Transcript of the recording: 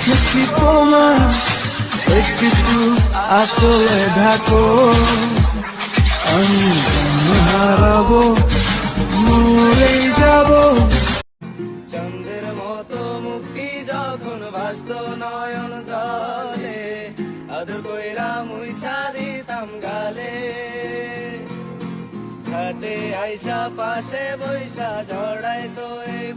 দেখি তোমার একটু আচলে ঢাকো, আমি হারাবো, মরেই যাবো। চন্দ্রের মতো মুক্তি যখন ভাসত নয়ন জলে, আদর কইরা মুইছা দিতাম গালে। ঘাটে আইসা পাশে বৈশা ঝড়াই তো এই